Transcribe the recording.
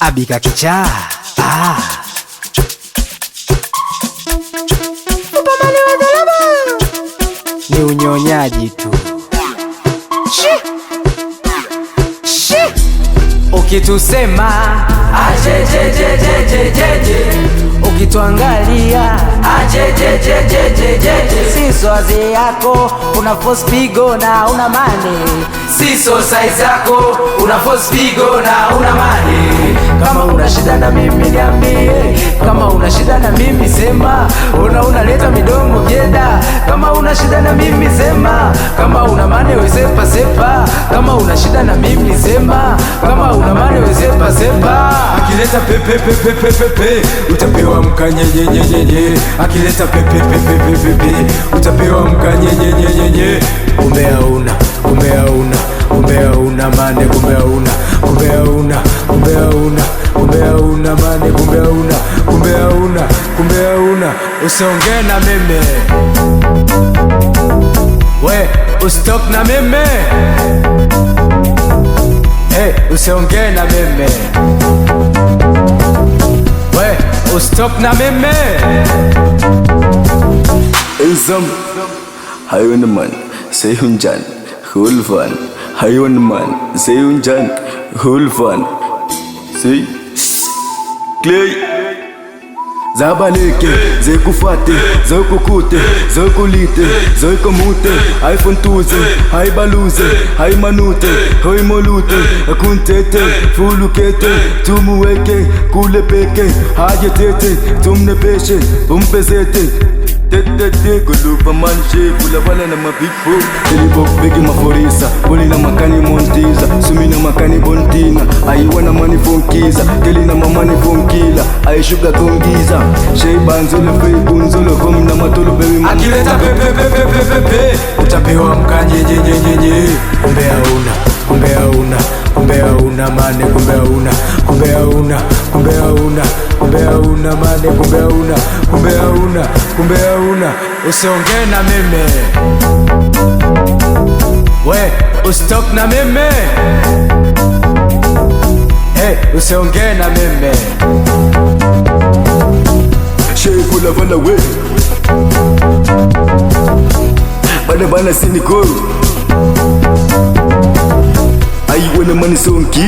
Abika kicha. Ni unyonyaji tu. Ukitusema ajejejejejejeje, ukituangalia ajejejejejejeje, siso azi yako una force pigo na una mane, siso size yako una force pigo na una mane. Kama una shida na mimi niambie, kama una shida na mimi sema, unaleta midomo jeda. Kama una shida na mimi sema, kama una mane we sepa sepa. Kama una shida na mimi sema, kama una mane we sepa sepa. Akileta pepe pepe pepe pepe, utapewa mkanyenyenyenye. Akileta pepe pepe pepe pepe, utapewa mkanyenyenyenye. Umeauna mane, umeauna mane, umeauna. Usiongee na mimi, we ustalk na mimi, usiongee na mimi, we ustalk na mimi. Enzam hayvan man seyuncan hulfan, hayvan man seyuncan hulfan. Say Clay Zabaleke, zekufate, zokukute, zokulite, zokomute, iPhone 12, hai baluze, hai manute, hoi molute, kuntete, fulukete, tumuweke, kulepeke, hajetete, tumnepeshe, umpezete. Tete gulupa manche kula wala na mabipo Telibok begi maforisa Boli na makani montiza Sumi na makani bontina Aiwa na mani fonkiza Teli na mamani fonkila Aishuga kongiza Shei banzolo fei bunzolo Kom na matolo bewi mani. Akileta pepe pepe pepe pepe, utapewa mkanyenyenyenye. Umeauna mane, umeauna mane, umeauna. Usiongee na mimi, we ustalk na mimi, usiongee na mimi. Shei kula wala we Bana sinikoro Aiwa na mani sonki